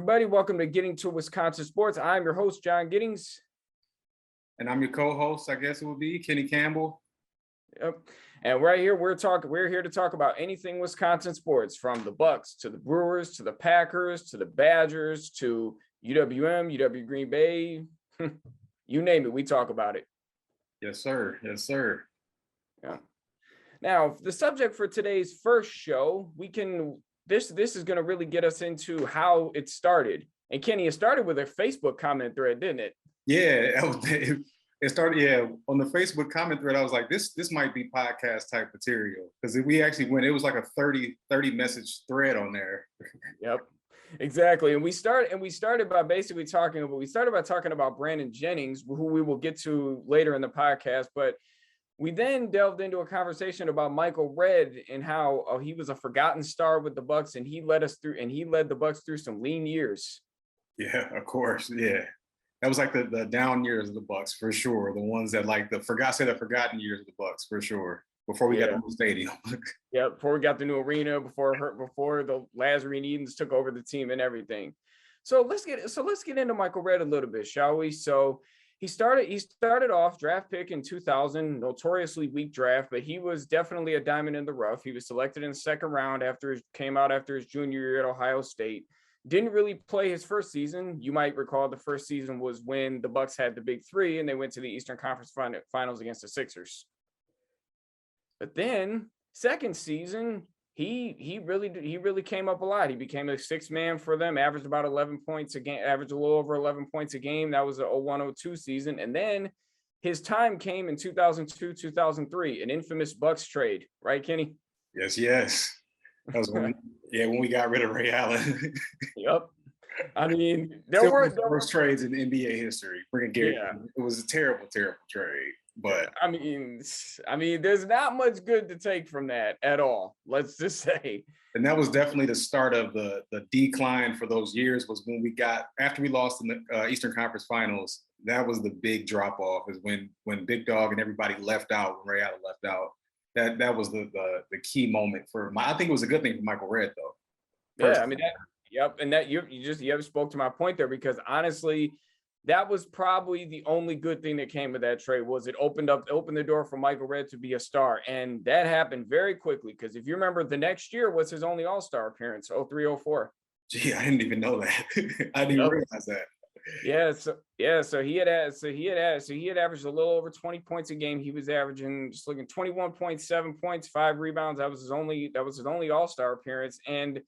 everybody. Welcome to Getting to Wisconsin Sports. I'm your host, John Jennings. And I'm your co-host, I guess it would be, Kenny Campbell. Yep. And right here, we're here to talk about anything Wisconsin sports, from the Bucks to the Brewers to the Packers to the Badgers to UWM, UW Green Bay. You name it, we talk about it. Yes, sir. Yes, sir. Yeah. Now, the subject for today's first show, this is going to really get us into how it started. And Kenny, it started with a Facebook comment thread, didn't it? Yeah, it started, on the Facebook comment thread. I was like, this might be podcast type material, because we actually went, it was like a 30 message thread on there. Yep, exactly. And we started by basically talking about Brandon Jennings, who we will get to later in the podcast, but we then delved into a conversation about Michael Redd and how he was a forgotten star with the Bucks, and he led the Bucks through some lean years. Yeah, of course. Yeah. That was like the down years of the Bucks, for sure. The ones that like the forgotten years of the Bucks, for sure. Before we got the new stadium. Yeah, before we got the new arena, before the Lazarine Edens took over the team and everything. So let's get into Michael Redd a little bit, shall we? So he started off draft pick in 2000, notoriously weak draft, but he was definitely a diamond in the rough. He was selected in the second round after his junior year at Ohio State. Didn't really play his first season. You might recall the first season was when the Bucks had the big three and they went to the Eastern Conference Finals against the Sixers. But then second season, he really came up a lot. He became a sixth man for them, averaged about 11 points a game, averaged a little over 11 points a game. That was a 01-02 season. And then his time came in 2002, 2003, an infamous Bucks trade, right, Kenny? Yes. That was when we got rid of Ray Allen. Yep. I mean, there were worst trades in NBA history. It was a terrible trade. But I mean, there's not much good to take from that at all. Let's just say. And that was definitely the start of the decline for those years. Was when after we lost in the Eastern Conference Finals. That was the big drop off. Is when Big Dog and everybody left out. When Ray Allen left out. That was the key moment I think it was a good thing for Michael Redd, though. Yeah, I mean, and that you spoke to my point there, because honestly, that was probably the only good thing that came with that trade. Was it opened the door for Michael Redd to be a star, and that happened very quickly. Because if you remember, the next year was his only All-Star appearance, 03-04. Gee, I didn't even know that. I didn't even realize that. So he had averaged a little over 20 points a game. He was averaging 21.7 points, 5 rebounds. That was his only All-Star appearance. And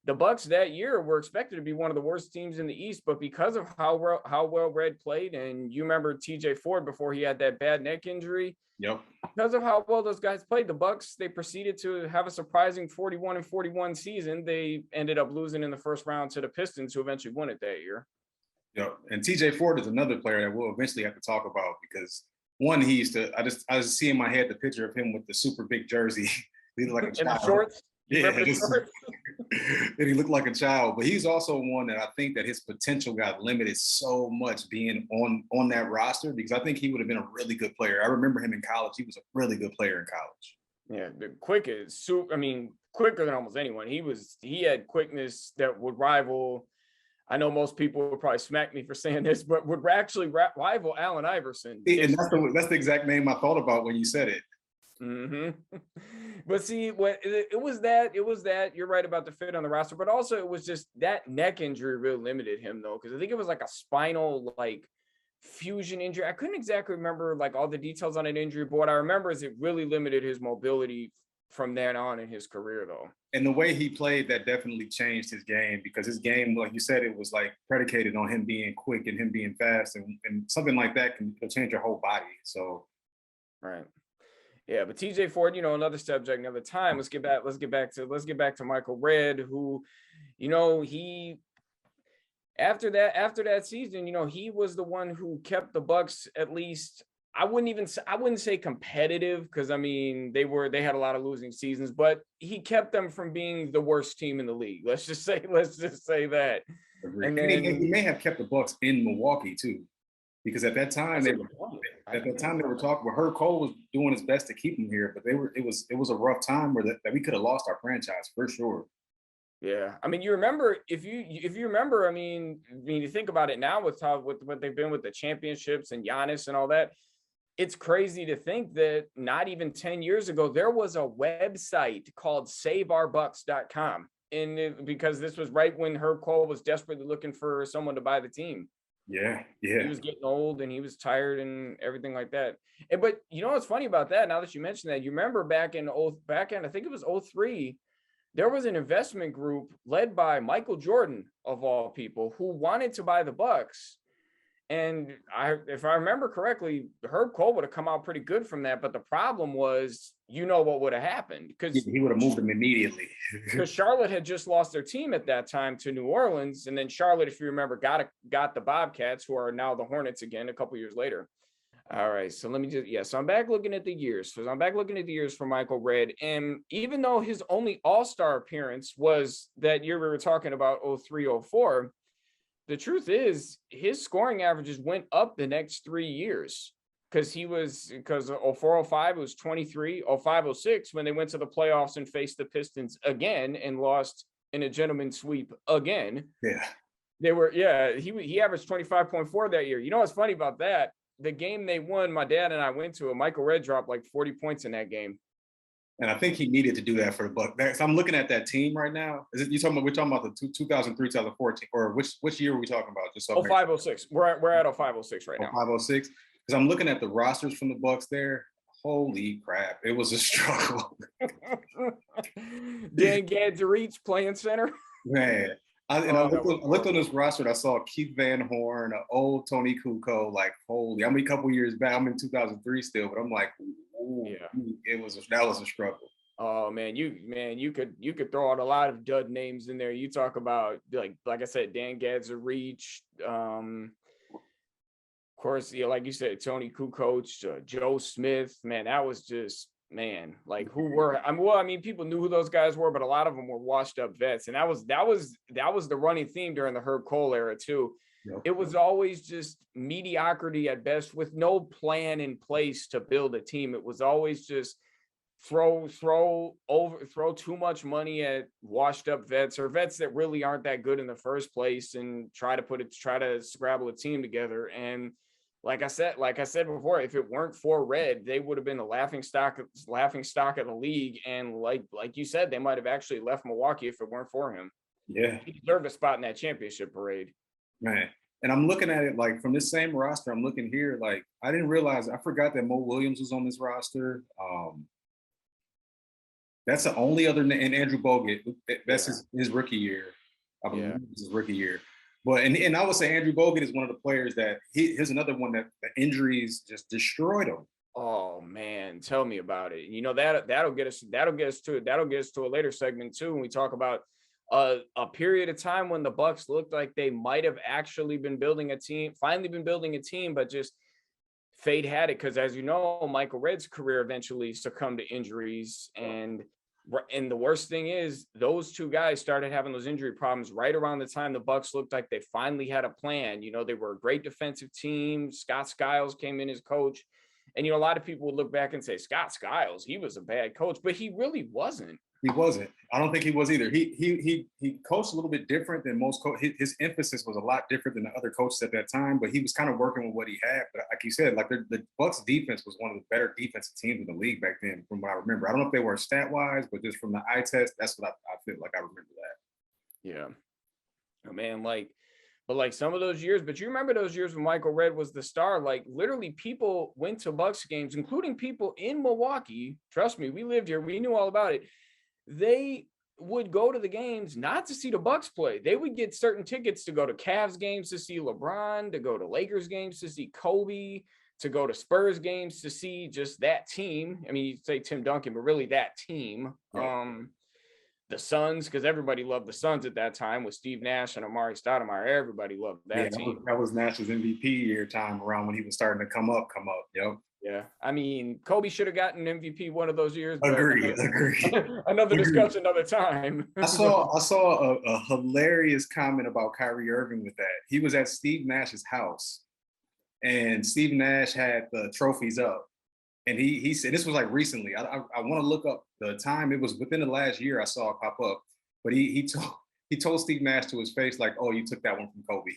the Bucks that year were expected to be one of the worst teams in the East, but because of how well Redd played, and you remember TJ Ford before he had that bad neck injury. Yep. Because of how well those guys played, the Bucks, they proceeded to have a surprising 41-41 season. They ended up losing in the first round to the Pistons, who eventually won it that year. Yeah, and TJ Ford is another player that we'll eventually have to talk about, because one, he used to, I just see in my head the picture of him with the super big jersey. He looked like a child. And the shorts. And he looked like a child. But he's also one that I think that his potential got limited so much being on that roster, because I think he would have been a really good player. I remember him in college. He was a really good player in college. Yeah, quicker than almost anyone. He had quickness that would rival. I know most people would probably smack me for saying this, but would actually rival Allen Iverson. And that's the exact name I thought about when you said it. Mm-hmm. But see, it was that you're right about the fit on the roster, but also it was just that neck injury really limited him, though, because I think it was like a spinal fusion injury. I couldn't exactly remember all the details on an injury, but what I remember is it really limited his mobility from then on in his career, though. And the way he played, that definitely changed his game, because his game, like you said, it was predicated on him being quick and him being fast, and something like that can change your whole body. So, right. Yeah, but TJ Ford, another subject, another time. Let's get back to Michael Redd, who, he after that season, he was the one who kept the Bucks at least. I wouldn't say competitive, because they had a lot of losing seasons, but he kept them from being the worst team in the league. Let's just say that. And he may have kept the Bucks in Milwaukee too, because at that time they were talking. Well, Herb Cole was doing his best to keep him here, but it was a rough time that we could have lost our franchise for sure. Yeah, I mean, you remember if you remember, I mean, you think about it now with what they've been with the championships and Giannis and all that. It's crazy to think that not even 10 years ago there was a website called SaveOurBucks.com, and because this was right when Herb Cole was desperately looking for someone to buy the team. Yeah, He was getting old and he was tired and everything like that. But you know what's funny about that? Now that you mentioned that, you remember back in I think it was 03. There was an investment group led by Michael Jordan, of all people, who wanted to buy the Bucks. And if I remember correctly, Herb Cole would have come out pretty good from that. But the problem was, what would have happened, because he would have moved them immediately. Because Charlotte had just lost their team at that time to New Orleans, and then Charlotte, if you remember, got the Bobcats, who are now the Hornets again a couple years later. All right, so let me so I'm back looking at the years. So I'm back looking at the years for Michael Redd, and even though his only All-Star appearance was that year we were talking about, 03-04, the truth is his scoring averages went up the next 3 years, because 04-05 it was 23, 05-06 when they went to the playoffs and faced the Pistons again and lost in a gentleman's sweep again. Yeah, he averaged 25.4 that year. You know what's funny about that? The game they won, my dad and I went to it. Michael Redd dropped like 40 points in that game. And I think he needed to do that for the Bucks. So I'm looking at that team right now. We're talking about the 2003, 2014, or which year are we talking about? Just 05-06. We're at 05-06 right now. 05-06. Because I'm looking at the rosters from the Bucks there. Holy crap. It was a struggle. Dan Gadzuric playing center. Man. I looked on this roster and I saw Keith Van Horn, old Tony Kukoc, like, holy, I'm a couple years back. I'm in 2003 still, but I'm like, ooh, that was a struggle. Oh man, you could throw out a lot of dud names in there. You talk about like I said, Dan Gadzuric, of course, like you said, Tony Kukoc, Joe Smith. Man, that was just, man, like, who were, people knew who those guys were, but a lot of them were washed up vets. And that was the running theme during the Herb Cole era too. Yep. It was always just mediocrity at best, with no plan in place to build a team. It was always just throw too much money at washed up vets, or vets that really aren't that good in the first place, and try to scrabble a team together. And like I said before, if it weren't for Redd, they would have been the laughing stock of the league. And like you said, they might have actually left Milwaukee if it weren't for him. Yeah, he deserved a spot in that championship parade. Man, and I'm looking at it like from this same roster. I'm looking here, like, I forgot that Mo Williams was on this roster. That's the only other, and Andrew Bogut. That's his rookie year. I believe his rookie year. But and I would say Andrew Bogut is one of the players that here's another one that the injuries just destroyed him. Oh man, tell me about it. You know, that'll get us to a later segment too, when we talk about a period of time when the Bucks looked like they might have actually been building a team, but just fate had it, because as you know, Michael Redd's career eventually succumbed to injuries. And the worst thing is, those two guys started having those injury problems right around the time the Bucks looked like they finally had a plan. You know, they were a great defensive team. Scott Skiles came in as coach. And, a lot of people would look back and say, Scott Skiles, he was a bad coach, but he really wasn't. He wasn't. I don't think he was either. He coached a little bit different than most coaches. His emphasis was a lot different than the other coaches at that time, but he was kind of working with what he had. But like you said, like the Bucks defense was one of the better defensive teams in the league back then, from what I remember. I don't know if they were stat-wise, but just from the eye test, that's what I feel like I remember that. Yeah. Oh, man, but some of those years, but you remember those years when Michael Redd was the star, like literally people went to Bucks games, including people in Milwaukee. Trust me, we lived here. We knew all about it. They would go to the games not to see the Bucks play. They would get certain tickets to go to Cavs games to see LeBron, to go to Lakers games to see Kobe, to go to Spurs games to see just that team. I mean, you say Tim Duncan, but really that team. Yeah. The Suns, because everybody loved the Suns at that time with Steve Nash and Amari Stoudemire. Everybody loved that team. That was Nash's MVP year time around when he was starting to come up. Yep. Yeah, I mean, Kobe should have gotten MVP one of those years. Agree. Another discussion, another time. I saw a hilarious comment about Kyrie Irving with that. He was at Steve Nash's house, and Steve Nash had the trophies up, and he said, this was like recently. I want to look up the time. It was within the last year I saw it pop up. but he told Steve Nash to his face, like, "Oh, you took that one from Kobe.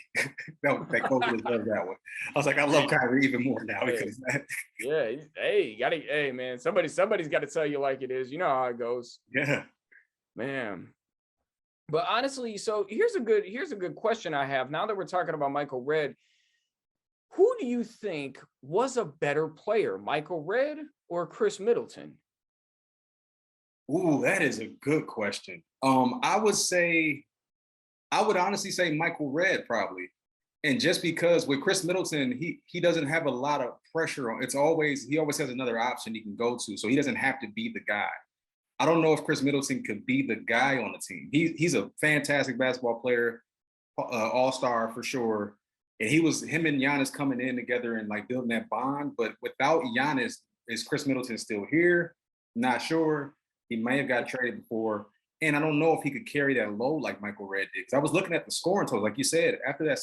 that Kobe deserved that one." I was like, I love Kyrie even more now because of that. Yeah, hey, you gotta, hey man, somebody's got to tell you like it is. You know how it goes. Yeah. Man. But honestly, so here's a good question I have. Now that we're talking about Michael Redd, who do you think was a better player, Michael Redd or Chris Middleton? Ooh, that is a good question. I would honestly say Michael Redd probably. And just because with Chris Middleton, he doesn't have a lot of pressure on. He always has another option he can go to, so he doesn't have to be the guy. I don't know if Chris Middleton could be the guy on the team. He's a fantastic basketball player, all-star for sure. And him and Giannis coming in together and like building that bond. But without Giannis, is Chris Middleton still here? Not sure. He may have got traded before. And I don't know if he could carry that load like Michael Redd did. Because I was looking at the scoring totals, like you said, after that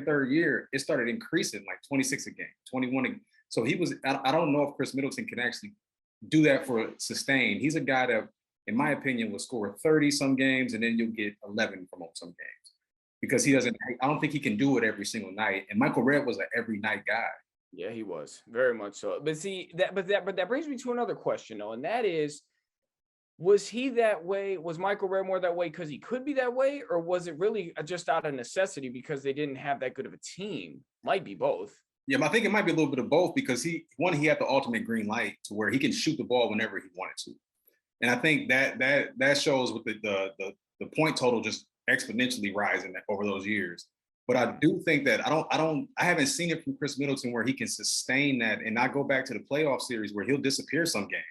third year, it started increasing like 26 a game, 21 a game. So I don't know if Chris Middleton can actually do that for sustain. He's a guy that, in my opinion, will score 30 some games and then you'll get 11 from some games. Because I don't think he can do it every single night. And Michael Redd was an every night guy. Yeah, he was very much so. But see, that brings me to another question though, and that is, was he that way? Was Michael Redd more that way because he could be that way, or was it really just out of necessity because they didn't have that good of a team? Might be both. Yeah, I think it might be a little bit of both because he had the ultimate green light to where he can shoot the ball whenever he wanted to, and I think that shows with the point total just exponentially rising over those years. But I do think that I haven't seen it from Chris Middleton where he can sustain that and not go back to the playoff series where he'll disappear some games.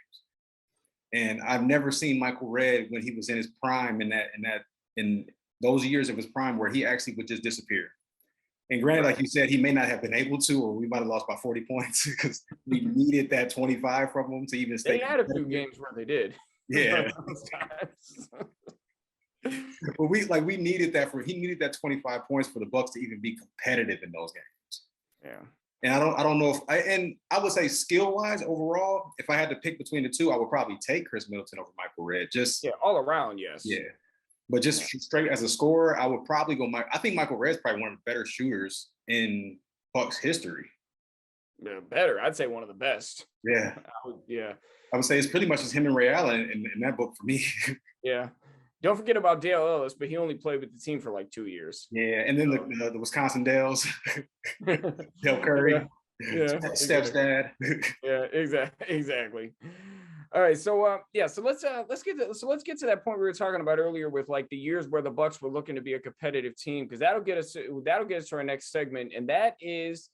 And I've never seen Michael Redd when he was in his prime in those years of his prime where he actually would just disappear. And granted, like you said, he may not have been able to, or we might have lost by 40 points because we needed that 25 from him to even stay. They had a few games where they did. Yeah. But we needed that he needed that 25 points for the Bucks to even be competitive in those games. Yeah. And I don't know I would say skill wise overall, if I had to pick between the two, I would probably take Chris Middleton over Michael Redd. All around, yes. Yeah. But just straight as a scorer, I would probably go I think Michael Redd's probably one of the better shooters in Bucks history. Yeah, better. I'd say one of the best. Yeah. I would say it's pretty much just him and Ray Allen in that book for me. Yeah. Don't forget about Dale Ellis, but he only played with the team for like 2 years. Yeah, and then the Wisconsin Dales, Dale Curry, Steph's dad. Yeah, exactly. All right, so so let's get to that point we were talking about earlier with like the years where the Bucks were looking to be a competitive team, because that'll get us to our next segment, and that is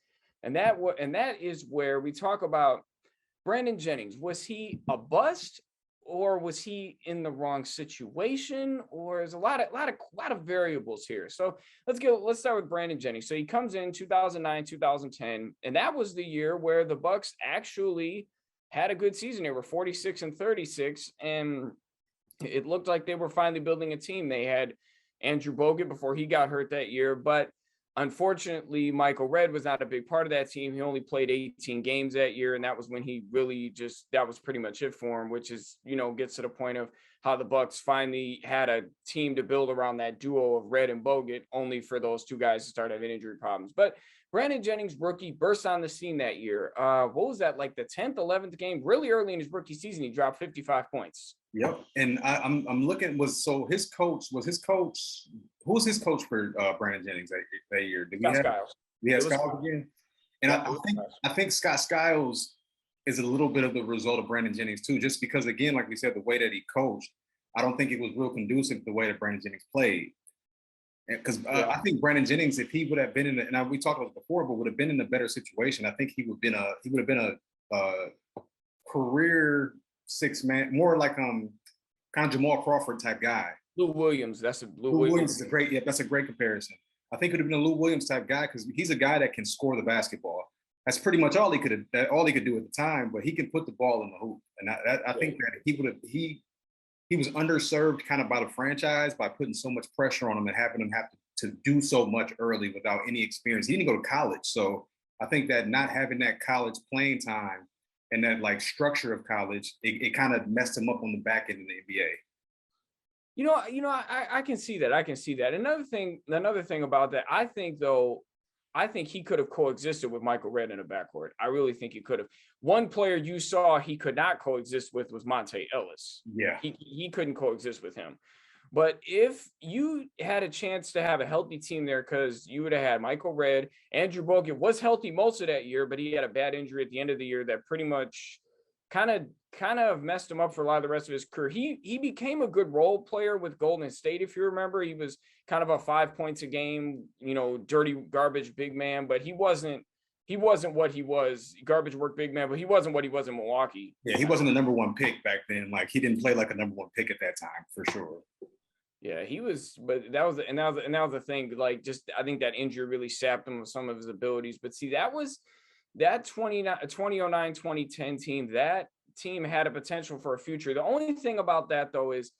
where we talk about Brandon Jennings. Was he a bust, or was he in the wrong situation, or there's a lot of variables here. So let's start with Brandon Jennings. So he comes in 2009, 2010, and that was the year where the Bucks actually had a good season. They were 46-36, and it looked like they were finally building a team. They had Andrew Bogut before he got hurt that year, but unfortunately, Michael Redd was not a big part of that team. He only played 18 games that year, and that was when he really that was pretty much it for him, which is, gets to the point of how the Bucks finally had a team to build around that duo of Redd and Bogut, only for those two guys to start having injury problems. But Brandon Jennings, rookie, burst on the scene that year. What was that, like the 10th, 11th game? Really early in his rookie season, he dropped 55 points. Yep. And I'm looking, who was his coach for Brandon Jennings that year? Did Scott Skiles. We had Skiles again? And I think Scott Skiles is a little bit of the result of Brandon Jennings too, just because, again, like we said, the way that he coached, I don't think it was real conducive to the way that Brandon Jennings played. Because I think Brandon Jennings, if he would have been and we talked about it before, but would have been in a better situation, I think he would have been a career six-man, more like kind of Jamal Crawford type guy. Lou Williams, that's Lou Williams is that's a great comparison. I think it would have been a Lou Williams type guy because he's a guy that can score the basketball. That's pretty much all he could do at the time, but he can put the ball in the hoop. And I think that he was underserved kind of by the franchise by putting so much pressure on him and having him have to do so much early without any experience. He didn't go to college. So I think that not having that college playing time and that like structure of college, it kind of messed him up on the back end of the NBA. I can see that. I can see that. Another thing about that, I think he could have coexisted with Michael Redd in the backcourt. I really think he could have. One player you saw he could not coexist with was Monte Ellis. Yeah. He couldn't coexist with him. But if you had a chance to have a healthy team there, because you would have had Michael Redd, Andrew Bogut was healthy most of that year, but he had a bad injury at the end of the year that pretty much kind of messed him up for a lot of the rest of his career. He became a good role player with Golden State, if you remember. He was kind of a 5 points a game, dirty garbage big man, but he wasn't what he was, garbage work big man, but he wasn't what he was in Milwaukee. Yeah, he wasn't the number one pick back then. Like, he didn't play like a number one pick at that time, for sure. Yeah, he was, but that was the thing. Like, just, I think that injury really sapped him of some of his abilities. But see, that 2009, 2010 team, that team had a potential for a future. The only thing about that, though, is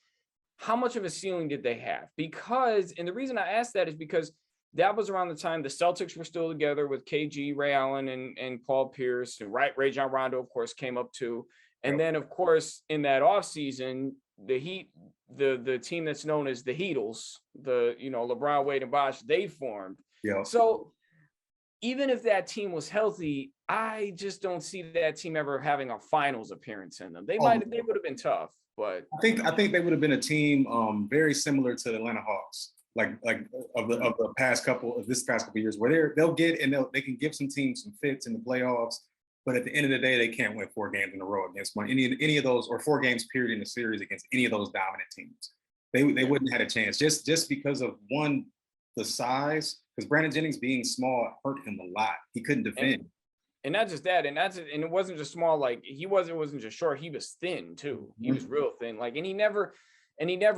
how much of a ceiling did they have? And the reason I asked that is because that was around the time the Celtics were still together with KG, Ray Allen, and Paul Pierce, and Rajon Rondo, of course, came up too. And then, of course, in that offseason, the Heat, the team that's known as the Heatles, LeBron, Wade, and Bosh, they formed. Yeah. So even if that team was healthy, I just don't see that team ever having a finals appearance in them. They would have been tough, but I think they would have been a team very similar to the Atlanta Hawks, like of the past couple of years, where they'll get and they can give some teams some fits in the playoffs, but at the end of the day, they can't win 4 games in a row against any of those, or 4 games period in the series against any of those dominant teams. They wouldn't have had a chance just because of the size, because Brandon Jennings being small hurt him a lot. He couldn't defend. And not just that, and it wasn't just small, like it wasn't just short, he was thin too. He was real thin. Like, and he never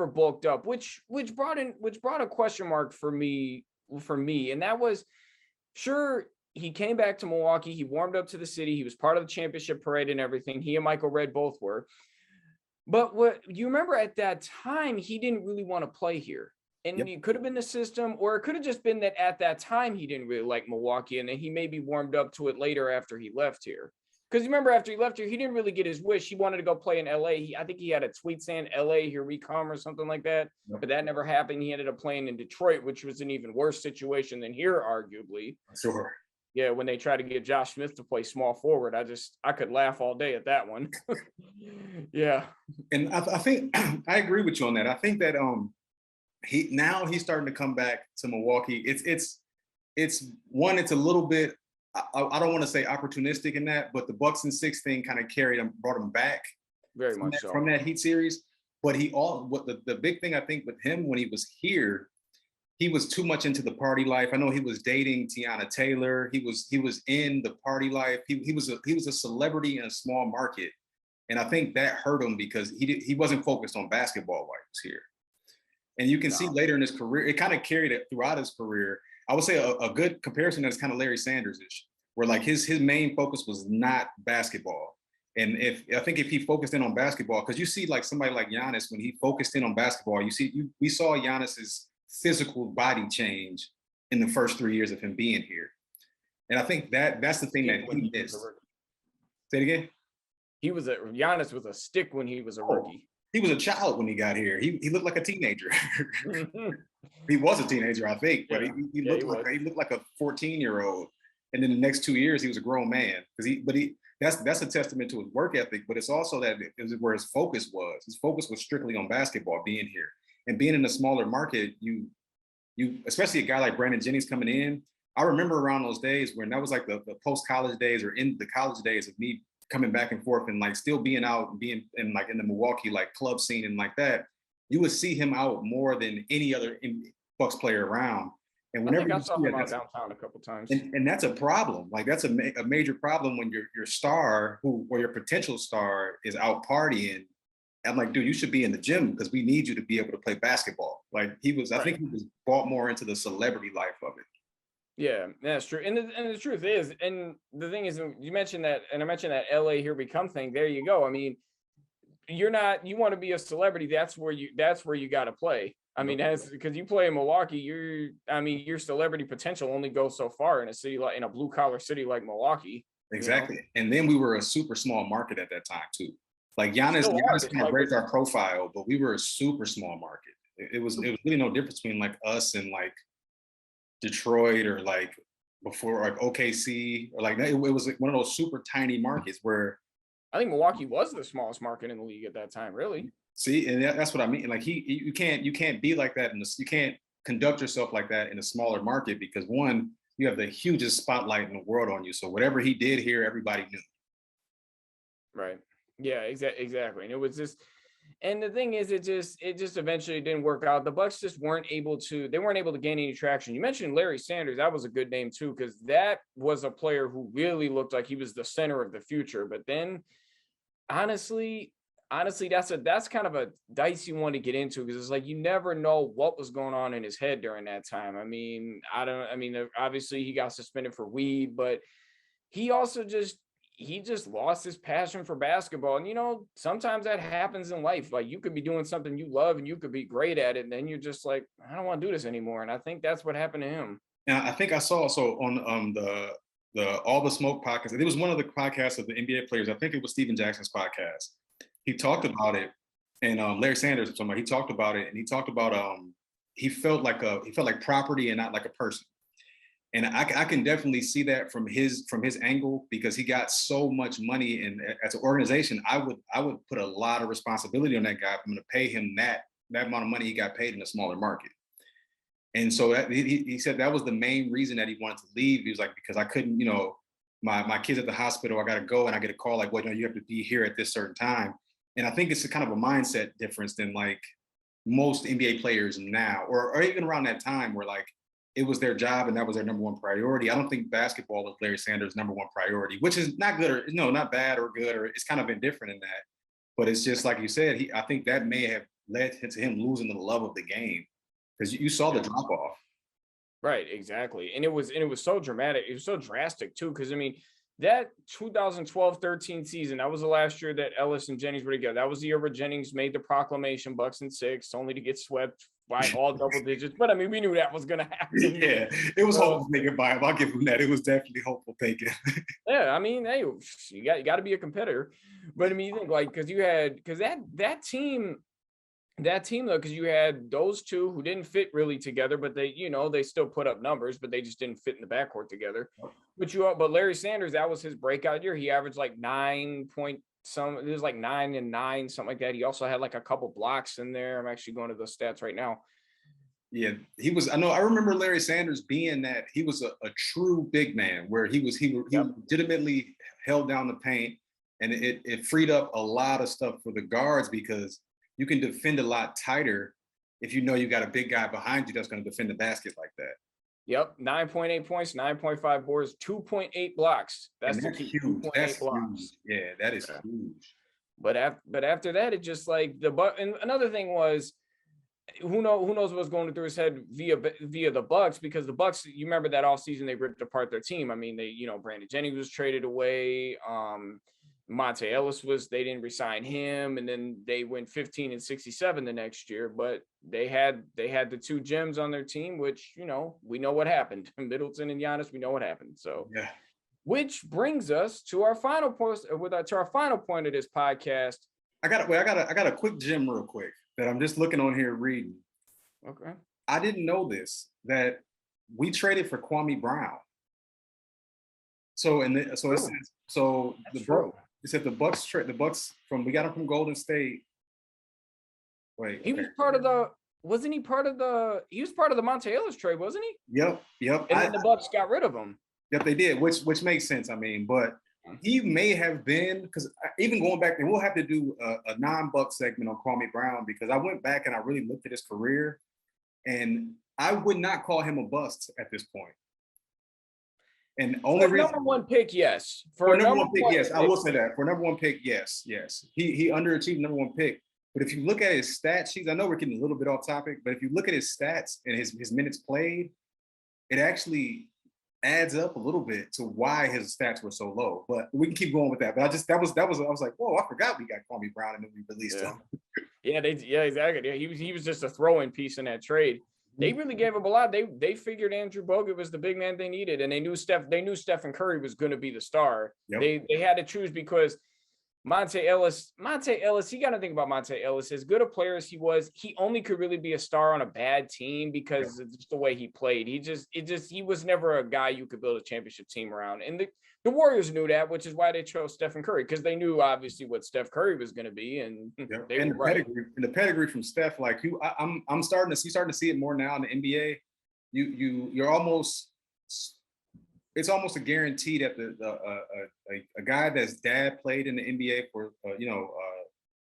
bulked up, which brought a question mark for me. And that was, sure, he came back to Milwaukee, he warmed up to the city, he was part of the championship parade and everything. He and Michael Redd both were. But what you remember at that time, he didn't really want to play here. And it could have been the system, or it could have just been that at that time he didn't really like Milwaukee, and then he maybe warmed up to it later after he left here. Because remember, after he left here, he didn't really get his wish. He wanted to go play in LA. I think he had a tweet saying LA, here we come, or something like that. But that never happened. He ended up playing in Detroit, which was an even worse situation than here, arguably. Sure. Yeah, when they tried to get Josh Smith to play small forward, I could laugh all day at that one. Yeah. And I think I agree with you on that. I think that he's starting to come back to Milwaukee. It's a little bit, I don't want to say opportunistic in that, but the Bucks in 6 thing kind of brought him back very much from that Heat series. But the big thing I think with him when he was here, he was too much into the party life. I know he was dating Tiana Taylor. He was in the party life. He was a celebrity in a small market, and I think that hurt him because he wasn't focused on basketball while he was here. And you can see later in his career, it kind of carried it throughout his career. I would say a good comparison is kind of Larry Sanders-ish, where like his main focus was not basketball. And I think if he focused in on basketball, because you see like somebody like Giannis, when he focused in on basketball, we saw Giannis's physical body change in the first 3 years of him being here. And I think that's the thing that he missed. Say it again? Giannis was a stick when he was a rookie. He was a child when he got here. He looked like a teenager. He was a teenager, I think, but he looked like a 14-year-old. And then the next 2 years, he was a grown man. That's a testament to his work ethic, but it's also that it was where his focus was. His focus was strictly on basketball, being here. And being in a smaller market, you especially a guy like Brandon Jennings coming in, I remember around those days when that was like the post-college days or in the college days of me coming back and forth and like still being out and being in like in the Milwaukee like club scene and like that, you would see him out more than any other Bucks player around. And whenever I saw him out downtown a couple times, and that's a problem. Like that's a major problem when your star or your potential star is out partying. I'm like, dude, you should be in the gym because we need you to be able to play basketball. Like I think he was brought more into the celebrity life of it. Yeah, that's true. And the truth is, and the thing is, you mentioned that, and I mentioned that LA here we come thing. There you go. I mean, you want to be a celebrity. That's where you got to play. I mean, because you play in Milwaukee, your celebrity potential only goes so far in a city in a blue collar city like Milwaukee. Exactly. And then we were a super small market at that time too. Like Still are, Giannis kind of despite raised our profile, but we were a super small market. It was really no difference between like us and like Detroit or like before like OKC or like that. It was like one of those super tiny markets where I think Milwaukee was the smallest market in the league at that time, really. see, and that's what I mean. Like you can't be like that, and you can't conduct yourself like that in a smaller market because one, you have the hugest spotlight in the world on you. So whatever he did here, everybody knew. Right. Yeah, exactly. And it was just, and the thing is, it just eventually didn't work out. The Bucks just weren't able to, they weren't able to gain any traction. You mentioned Larry Sanders. That was a good name too, because that was a player who really looked like he was the center of the future. But then honestly, that's kind of a dicey one to get into because it's like you never know what was going on in his head during that time. Obviously he got suspended for weed, but he also just lost his passion for basketball. And sometimes that happens in life. Like you could be doing something you love and you could be great at it, and then you're just like, I don't want to do this anymore. And I think that's what happened to him. And I think I saw also on the All the Smoke podcast. It was one of the podcasts of the NBA players. I think it was Steven Jackson's podcast. He talked about it, and Larry Sanders or somebody. He talked about it, and he talked about he felt like property and not like a person. And I can definitely see that from his angle because he got so much money, and as an organization, I would put a lot of responsibility on that guy. I'm going to pay him that amount of money he got paid in a smaller market. And so he said that was the main reason that he wanted to leave. He was like, because I couldn't, my kid's at the hospital, I got to go, and I get a call like, well, you have to be here at this certain time. And I think it's a kind of a mindset difference than like most NBA players now, or even around that time where like it was their job and that was their number one priority. I don't think basketball was Larry Sanders' number one priority, which is not good or not bad or good, or it's kind of indifferent in that. But it's just like you said, I think that may have led to him losing the love of the game because you saw the drop off. Right, exactly. And it was so dramatic. It was so drastic too. Cause that 2012-13 season, that was the last year that Ellis and Jennings were together. That was the year where Jennings made the proclamation, Bucks in 6, only to get swept by all double digits. But we knew that was going to happen. Yeah, it was hopeful taken by him. I'll give him that. It was definitely hopeful taken. Yeah, hey, you got to be a competitor. But you think like because that team though, because you had those two who didn't fit really together, but they still put up numbers, but they just didn't fit in the backcourt together. But Larry Sanders, that was his breakout year. He averaged like 9 point some. It was like 9 and 9, something like that. He also had like a couple blocks in there. I'm actually going to those stats right now. Yeah, he was. I remember Larry Sanders being that he was a true big man, where he legitimately held down the paint, and it freed up a lot of stuff for the guards because you can defend a lot tighter if you know you got a big guy behind you that's going to defend the basket like that. Yep, 9.8 points, 9.5 boards, 2.8 blocks. That's huge. That's huge. Yeah, that is huge. But after that, it just like and another thing was, who knows what's going through his head via the Bucks, because the Bucks, you remember that offseason they ripped apart their team. They Brandon Jennings was traded away. Monte Ellis they didn't resign him, and then they went 15-67 the next year. But they had the two gems on their team, which we know what happened. Middleton and Giannis, we know what happened. So yeah, which brings us to our final point of this podcast. I got a quick gem real quick that I'm just looking on here reading. Okay, I didn't know this, that we traded for Kwame Brown. So it said the Bucks we got him from Golden State. Wait, he was part of the. Wasn't he part of the? He was part of the Monte Ellis trade, wasn't he? Yep. And then the Bucks got rid of him. Yep, they did, which makes sense. But he may have been, because even going back, and we'll have to do a non-Buck segment on Kwame Brown, because I went back and I really looked at his career, and I would not call him a bust at this point. And only for number one pick, yes. For number one pick, yes. I will say that. For number one pick, yes. He underachieved number one pick. But if you look at his stat sheets, I know we're getting a little bit off topic, but if you look at his stats and his minutes played, it actually adds up a little bit to why his stats were so low. But we can keep going with that. But I was like, whoa, I forgot we got Kwame Brown and then we released him. Yeah, exactly. Yeah, he was just a throw-in piece in that trade. They really gave up a lot. They figured Andrew Bogut was the big man they needed, and they knew Stephen Curry was going to be the star. Yep. They had to choose, because Monte Ellis, you got to think about Monte Ellis. As good a player as he was, he only could really be a star on a bad team because it's just the way he played. He was never a guy you could build a championship team around. And the Warriors knew that, which is why they chose Stephen Curry, because they knew obviously what Steph Curry was going to be, and they were right. The pedigree from Steph, like I'm starting to see it more now in the NBA. You're almost. It's almost a guarantee that a guy that's dad played in the NBA for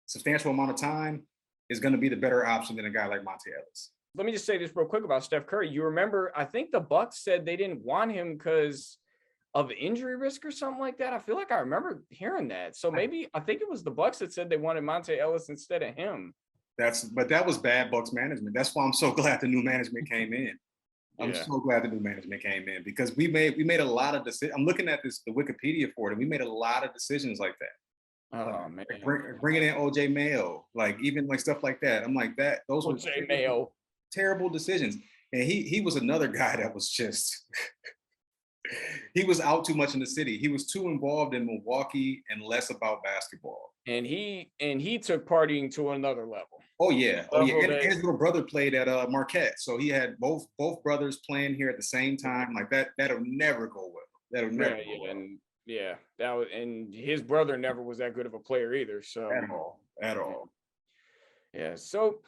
substantial amount of time is going to be the better option than a guy like Monte Ellis. Let me just say this real quick about Steph Curry. You remember, I think the Bucks said they didn't want him because of injury risk or something like that. I feel like I remember hearing that. So maybe I think it was the Bucks that said they wanted Monte Ellis instead of him. But that was bad Bucks management. That's why I'm so glad the new management came in. I'm so glad the new management came in because we made a lot of decisions. I'm looking at the Wikipedia for it, and we made a lot of decisions like that. Oh man, bringing in OJ Mayo, like even like stuff like that. I'm like that. Those were terrible decisions. And he was another guy that was just he was out too much in the city. He was too involved in Milwaukee and less about basketball. And he took partying to another level. Oh yeah. And his little brother played at Marquette, so he had both brothers playing here at the same time. Like that'll never go well. That'll never go well. And his brother never was that good of a player either. So at all. Yeah. So,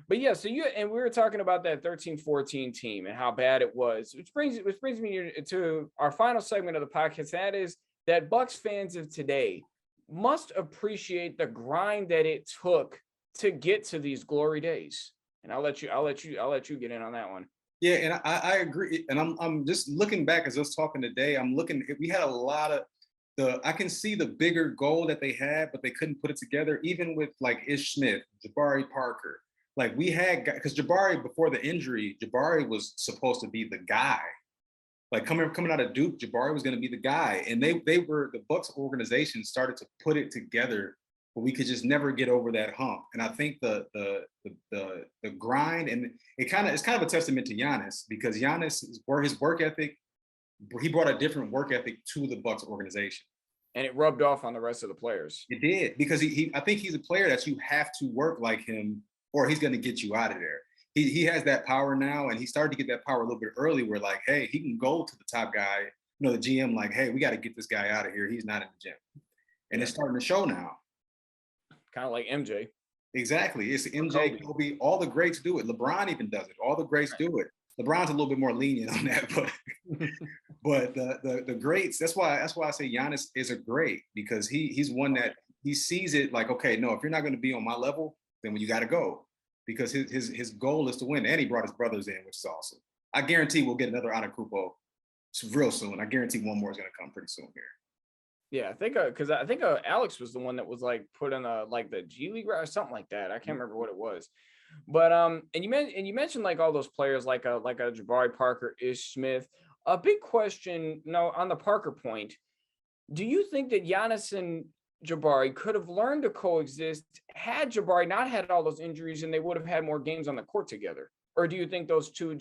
but yeah. So we were talking about that 13-14 team and how bad it was, which brings me to our final segment of the podcast. That is that Bucks fans of today must appreciate the grind that it took to get to these glory days. And I'll let you get in on that one. Yeah, and I agree. And I'm just looking back as us talking today. We had a lot of I can see the bigger goal that they had, but they couldn't put it together. Even with like Ish Smith, Jabari Parker, like we had, because Jabari before the injury, Jabari was supposed to be the guy. Like coming out of Duke, Jabari was going to be the guy, and the Bucks organization started to put it together, but we could just never get over that hump. And I think the grind, and it's kind of a testament to Giannis, because Giannis, his work ethic, he brought a different work ethic to the Bucks organization, and it rubbed off on the rest of the players. It did, because I think he's a player that you have to work like him, or he's going to get you out of there. He has that power now, and he started to get that power a little bit early where like, hey, he can go to the top guy, the GM, like, hey, we got to get this guy out of here. He's not in the gym. And it's starting to show now. Kind of like MJ. Exactly. It's MJ, Kobe, all the greats do it. LeBron even does it. All the greats do it. LeBron's a little bit more lenient on that, but the greats, that's why I say Giannis is a great, because he's one that he sees it like, okay, no, if you're not going to be on my level, then you got to go. Because his goal is to win, and he brought his brothers in, which is awesome. I guarantee we'll get another Antetokounmpo real soon. I guarantee one more is going to come pretty soon here. Yeah, I think because Alex was the one that was like put in like the G League or something like that. I can't remember what it was, but and you mentioned like all those players like a Jabari Parker, Ish Smith. A big question, on the Parker point, do you think that Giannis and Jabari could have learned to coexist had Jabari not had all those injuries and they would have had more games on the court together? Or do you think those two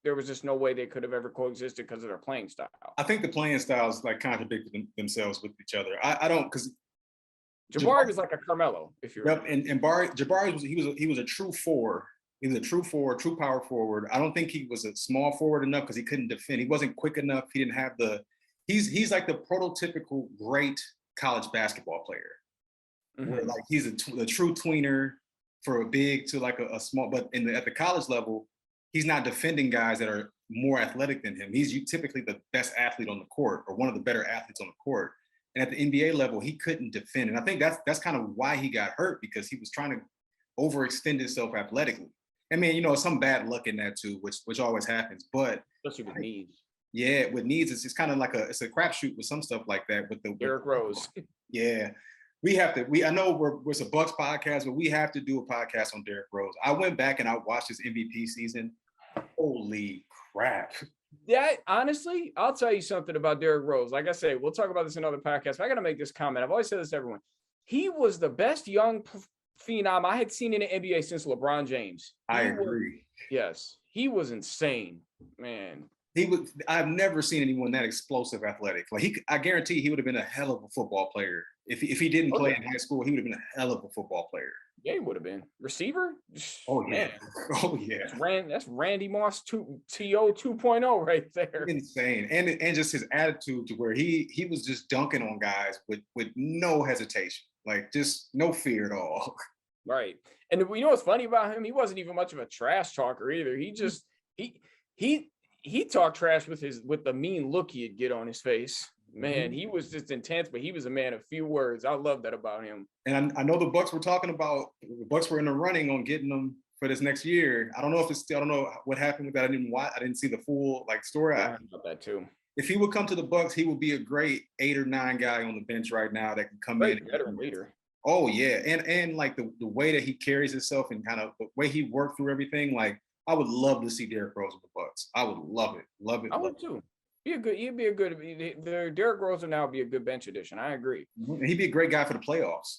there was just no way they could have ever coexisted because of their playing style? I think the playing styles like contradicted themselves with each other. I don't, because Jabari was like a Carmelo, if you remember. And Jabari was a true four. He was a true forward, true power forward. I don't think he was a small forward enough because he couldn't defend. He wasn't quick enough. He didn't have he's like the prototypical great college basketball player. Mm-hmm. Where like he's a true tweener for a big to like a small, but at the college level, he's not defending guys that are more athletic than him. He's typically the best athlete on the court, or one of the better athletes on the court. And at the NBA level, he couldn't defend. And I think that's kind of why he got hurt, because he was trying to overextend himself athletically. I mean, some bad luck in that too, which always happens. But especially with needs. Yeah, with needs, it's kind of like it's a crapshoot with some stuff like that. With Derrick Rose. Yeah. We have to. I know we're a Bucks podcast, but we have to do a podcast on Derrick Rose. I went back and I watched his MVP season. Holy crap! Yeah, honestly, I'll tell you something about Derrick Rose. Like I say, we'll talk about this in another podcast. But I got to make this comment. I've always said this to everyone. He was the best young phenom I had seen in the NBA since LeBron James. I agree. Yes, he was insane, man. I've never seen anyone that explosive, athletic. Like I guarantee he would have been a hell of a football player If he didn't play in high school, he would have been a hell of a football player. Yeah, he would have been receiver. Oh yeah, man. oh yeah. That's Randy Moss TO 2.0 right there. Insane, and just his attitude to where he was just dunking on guys with no hesitation, like just no fear at all. Right, and you know what's funny about him? He wasn't even much of a trash talker either. He just he talked trash with the mean look he'd get on his face. Man, he was just intense, but he was a man of few words. I love that about him. And I know the Bucks were talking about, the Bucks were in the running on getting him for this next year. I don't know if it's still, I don't know what happened with that. I didn't see the full story. I heard about that too. If he would come to the Bucks, he would be a great 8 or 9 guy on the bench right now that can come in. Veteran leader. Oh yeah, and like the way that he carries himself and kind of the way he worked through everything, like I would love to see Derrick Rose with the Bucks. I would love it. I would too. Derrick Rose would now be a good bench addition. I agree. And he'd be a great guy for the playoffs.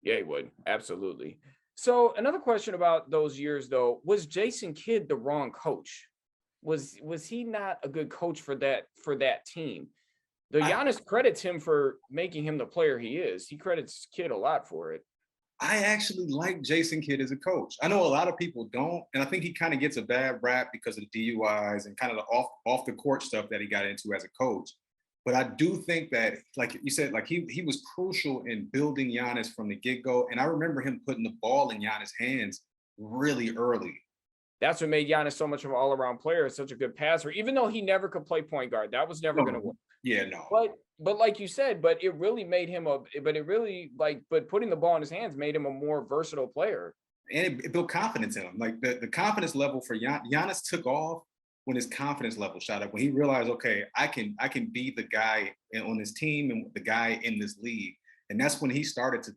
Yeah, he would. Absolutely. So another question about those years, though, was Jason Kidd the wrong coach? Was he not a good coach for that team? Giannis credits him for making him the player he is. He credits Kidd a lot for it. I actually like Jason Kidd as a coach. I know a lot of people don't, and I think he kind of gets a bad rap because of the DUIs and kind of the off the court stuff that he got into as a coach. But I do think that, like you said, like he was crucial in building Giannis from the get-go. And I remember him putting the ball in Giannis' hands really early. That's what made Giannis so much of an all-around player, such a good passer, even though he never could play point guard. That was never going to work. Yeah, no. But like you said, it really made him but putting the ball in his hands made him a more versatile player. And it built confidence in him. Like the confidence level for Giannis took off when his confidence level shot up, when he realized, okay, I can be the guy on this team and the guy in this league. And that's when he started to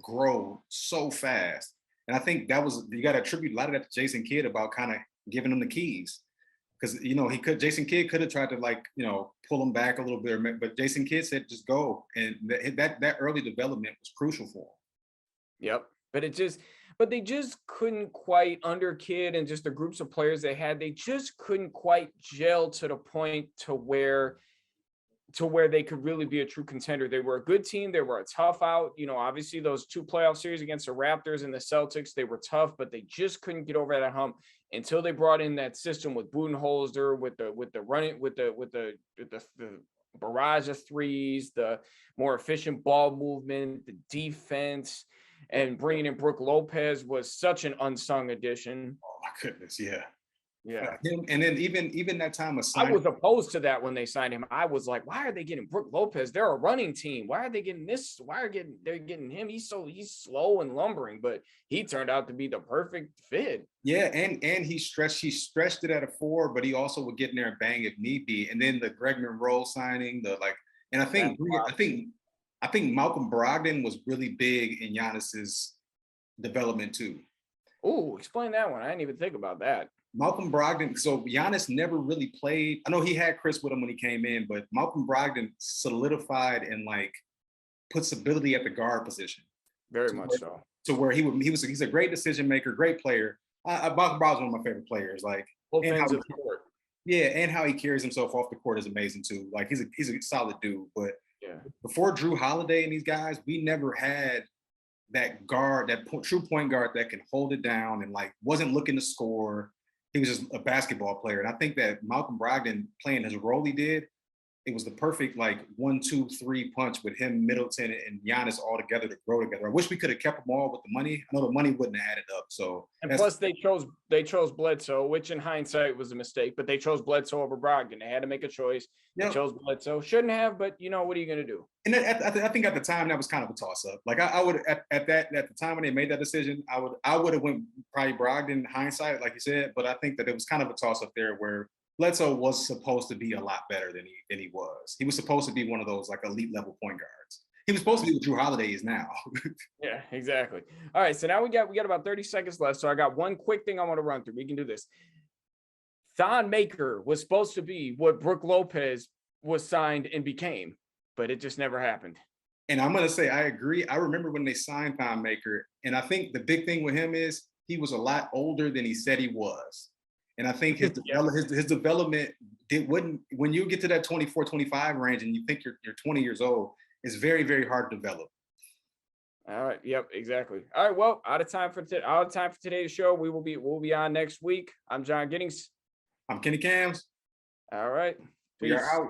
grow so fast. And I think you got to attribute a lot of that to Jason Kidd about kind of giving him the keys. Because, Jason Kidd could have tried to pull him back a little bit, but Jason Kidd said, just go. And that early development was crucial for him. Yep. But they just couldn't quite, under Kidd and just the groups of players they had, they just couldn't quite gel to the point to where they could really be a true contender. They were a good team. They were a tough out. Obviously those 2 playoff series against the Raptors and the Celtics, they were tough, but they just couldn't get over that hump until they brought in that system with Budenholzer, with the running, with the barrage of threes, the more efficient ball movement, the defense, and bringing in Brook Lopez was such an unsung addition. Oh my goodness, yeah. Yeah. And then even that time I was opposed to that when they signed him. I was like, why are they getting Brook Lopez? They're a running team. Why are they getting this? They're getting him? He's slow and lumbering, but he turned out to be the perfect fit. Yeah, and he stretched it at a 4, but he also would get in there and bang if need be. And then the Greg Monroe signing, and I think Malcolm Brogdon was really big in Giannis's development too. Oh, explain that one. I didn't even think about that. Malcolm Brogdon, so Giannis never really played. I know he had Chris with him when he came in, but Malcolm Brogdon solidified and put stability at the guard position. Very much so. To where he's a great decision maker, great player. Malcolm Brogdon's one of my favorite players. And how he carries himself off the court is amazing too. He's a solid dude. But before Drew Holiday and these guys, we never had that guard, true point guard that can hold it down and wasn't looking to score. He was just a basketball player. And I think that Malcolm Brogdon playing his role he did, it was the perfect 1, 2, 3 punch with him, Middleton, and Giannis all together to grow together. I wish we could have kept them all with the money. I know the money wouldn't have added up. So plus they chose Bledsoe, which in hindsight was a mistake, but they chose Bledsoe over Brogdon. They had to make a choice. They chose Bledsoe. Shouldn't have, but what are you going to do? And I think at the time that was kind of a toss up. I would at the time when they made that decision, I would have went probably Brogdon in hindsight, like you said, but I think that it was kind of a toss up there where Bledsoe was supposed to be a lot better than he was. He was supposed to be one of those elite level point guards. He was supposed to be what Drew Holiday is now. Yeah, exactly. All right, so now we got about 30 seconds left. So I got one quick thing I want to run through. We can do this. Thon Maker was supposed to be what Brook Lopez was signed and became, but it just never happened. And I'm going to say I agree. I remember when they signed Thon Maker, and I think the big thing with him is he was a lot older than he said he was. And I think his development when you get to that 24, 25 range and you think you're 20 years old, it's very, very hard to develop. All right. Yep. Exactly. All right. Well, out of time for today's show. We'll be on next week. I'm John Jennings. I'm Kenny Cams. All right. We are Peace. out.